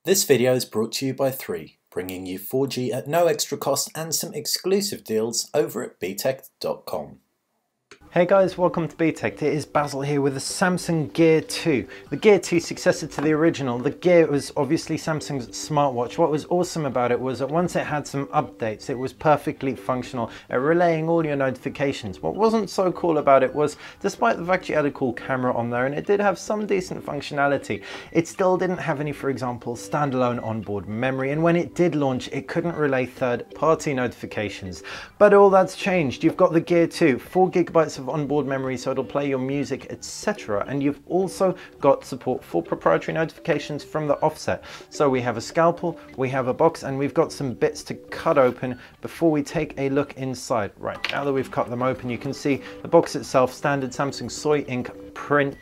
This video is brought to you by 3, bringing you 4G at no extra cost and some exclusive deals over at btech.com. Hey guys, welcome to BTech. It is Basil here with the Samsung Gear 2. The Gear 2 successor to the original. The Gear was obviously Samsung's smartwatch. What was awesome about it was that once it had some updates, it was perfectly functional at relaying all your notifications. What wasn't so cool about it was, despite the fact you had a cool camera on there and it did have some decent functionality, it still didn't have any, for example, standalone onboard memory, and when it did launch, it couldn't relay third-party notifications. But all that's changed. You've got the Gear 2, 4 GB of onboard memory, so it'll play your music, etc. And you've also got support for proprietary notifications from the offset. So we have a scalpel, we have a box, and we've got some bits to cut open before we take a look inside. Right, now that we've cut them open, you can see the box itself, standard Samsung soy ink print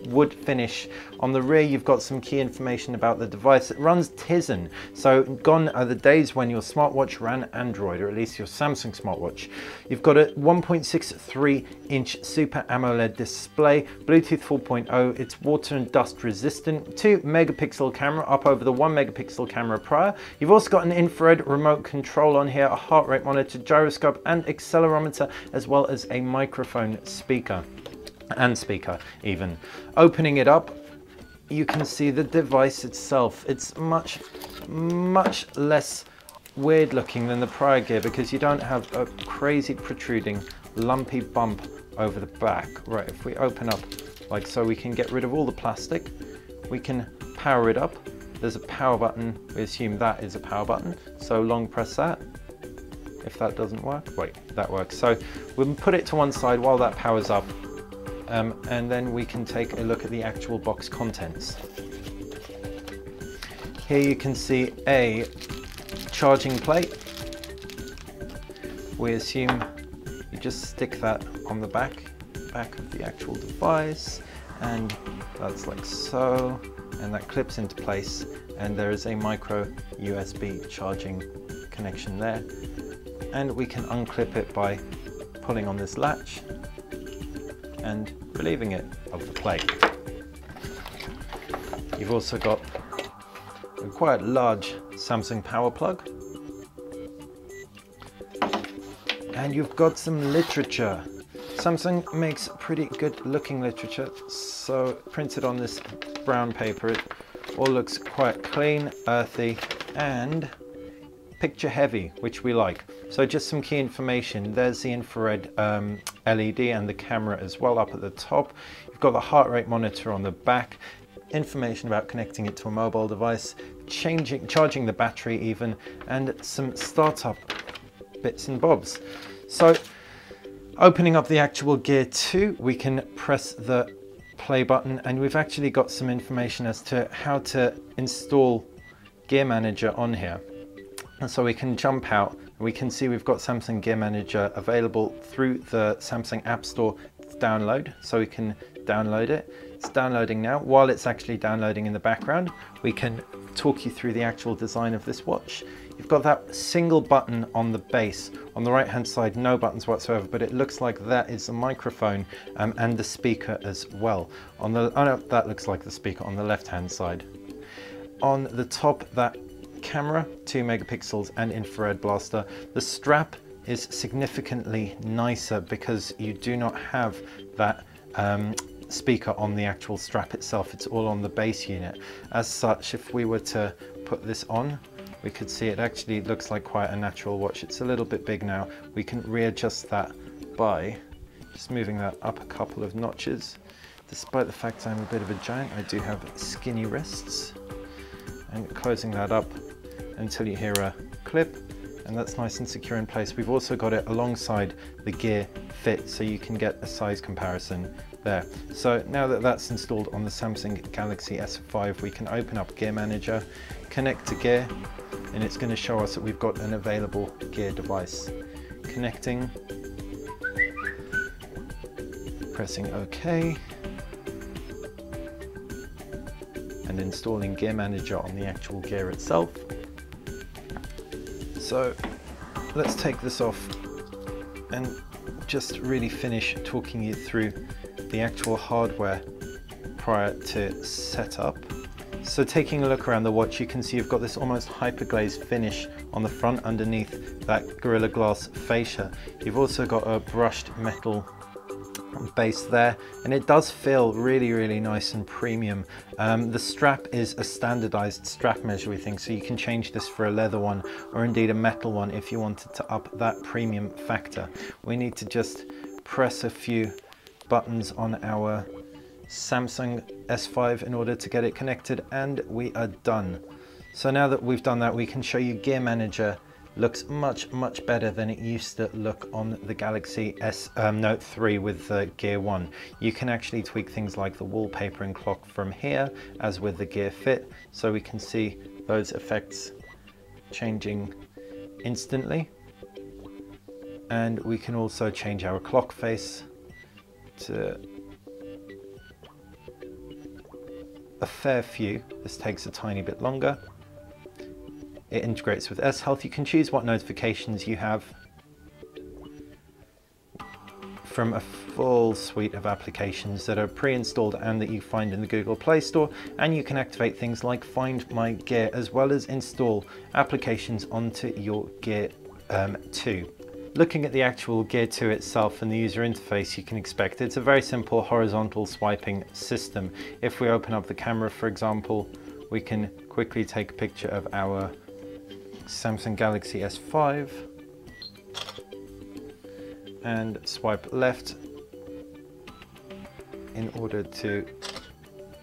wood finish. On the rear, you've got some key information about the device. It runs Tizen, so gone are the days when your smartwatch ran Android, or at least your Samsung smartwatch. You've got a 1.63-inch Super AMOLED display, Bluetooth 4.0, it's water and dust resistant, 2 megapixel camera up over the 1 megapixel camera prior. You've also got an infrared remote control on here, a heart rate monitor, gyroscope and accelerometer, as well as a microphone speaker. And speaker even. Opening it up, you can see the device itself. It's much less weird looking than the prior Gear because you don't have a crazy protruding lumpy bump over the back. Right, if we open up like so, we can get rid of all the plastic. We can power it up. There's a power button. We assume that is a power button, so long press that. If that doesn't work, wait, that works. So we'll put it to one side while that powers up. And then we can take a look at the actual box contents. Here you can see a charging plate. We assume you just stick that on the back of the actual device, and that's like so, and that clips into place, and there is a micro USB charging connection there, and we can unclip it by pulling on this latch and relieving it of the plate. You've also got a quite large Samsung power plug, and you've got some literature. Samsung makes pretty good looking literature, so printed on this brown paper. It all looks quite clean, earthy and picture heavy, which we like. So just some key information. There's the infrared LED and the camera as well up at the top. You've got the heart rate monitor on the back, information about connecting it to a mobile device, charging the battery even, and some startup bits and bobs. So opening up the actual Gear 2, we can press the play button, and we've actually got some information as to how to install Gear Manager on here. And so we can jump out. We can see we've got Samsung Gear Manager available through the Samsung App Store download, so we can download it. It's downloading now. While it's actually downloading in the background, we can talk you through the actual design of this watch. You've got that single button on the base. On the right hand side, no buttons whatsoever, but it looks like that is a microphone and the speaker as well. On the, oh no, that looks like the speaker on the left hand side. On the top, that camera, 2 megapixels and infrared blaster. The strap is significantly nicer because you do not have that speaker on the actual strap itself. It's all on the base unit. As such, if we were to put this on, we could see it actually looks like quite a natural watch. It's a little bit big now. We can readjust that by just moving that up a couple of notches. Despite the fact I'm a bit of a giant, I do have skinny wrists. And closing that up until you hear a clip, and that's nice and secure in place. We've also got it alongside the Gear Fit, so you can get a size comparison there. So now that that's installed on the Samsung Galaxy S5, we can open up Gear Manager, connect to Gear, and it's going to show us that we've got an available Gear device. Connecting, pressing OK, and installing Gear Manager on the actual Gear itself. So let's take this off and just really finish talking you through the actual hardware prior to setup. So taking a look around the watch, you can see you've got this almost hyperglazed finish on the front underneath that Gorilla Glass fascia. You've also got a brushed metal base there, and it does feel really nice and premium. The strap is a standardized strap measure, we think, so you can change this for a leather one or indeed a metal one if you wanted to up that premium factor. We need to just press a few buttons on our Samsung S5 in order to get it connected, and we are done. So now that we've done that, we can show you Gear Manager. Looks much better than it used to look on the Galaxy S Note 3 with the Gear 1. You can actually tweak things like the wallpaper and clock from here, as with the Gear Fit, so we can see those effects changing instantly. And we can also change our clock face to a fair few. This takes a tiny bit longer. It integrates with S Health. You can choose what notifications you have from a full suite of applications that are pre-installed and that you find in the Google Play Store, and you can activate things like Find My Gear as well as install applications onto your Gear 2. Looking at the actual Gear 2 itself and the user interface, you can expect it's a very simple horizontal swiping system. If we open up the camera, for example, we can quickly take a picture of our Samsung Galaxy S5 and swipe left in order to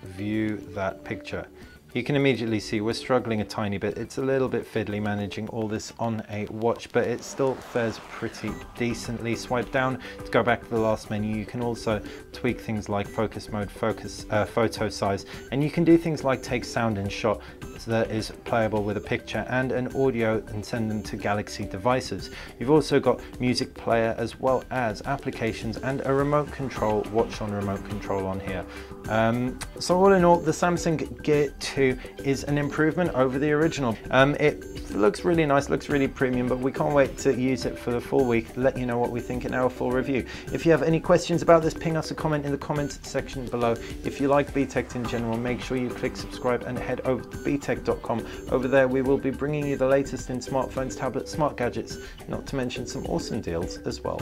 view that picture. You can immediately see we're struggling a tiny bit. It's a little bit fiddly managing all this on a watch, but it still fares pretty decently. Swipe down to go back to the last menu. You can also tweak things like focus mode, photo size, and you can do things like take sound and shot that is playable with a picture and an audio and send them to Galaxy devices. You've also got music player as well as applications and a remote control, watch on remote control on here. So all in all, the Samsung Gear 2 is an improvement over the original. It looks really nice, looks really premium, but we can't wait to use it for the full week, let you know what we think in our full review. If you have any questions about this, ping us a comment in the comments section below. If you like BTech in general, make sure you click subscribe and head over to btech.com. Over there we will be bringing you the latest in smartphones, tablets, smart gadgets, not to mention some awesome deals as well.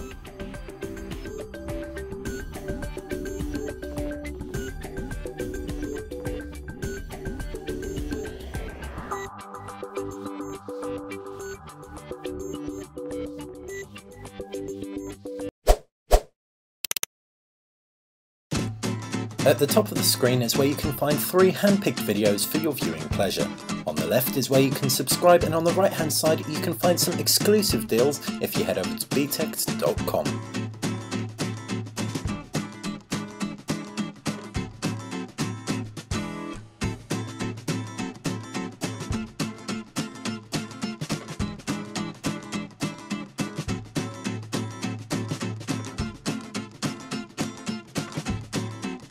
At the top of the screen is where you can find 3 hand-picked videos for your viewing pleasure. On the left is where you can subscribe, and on the right hand side you can find some exclusive deals if you head over to btech.com.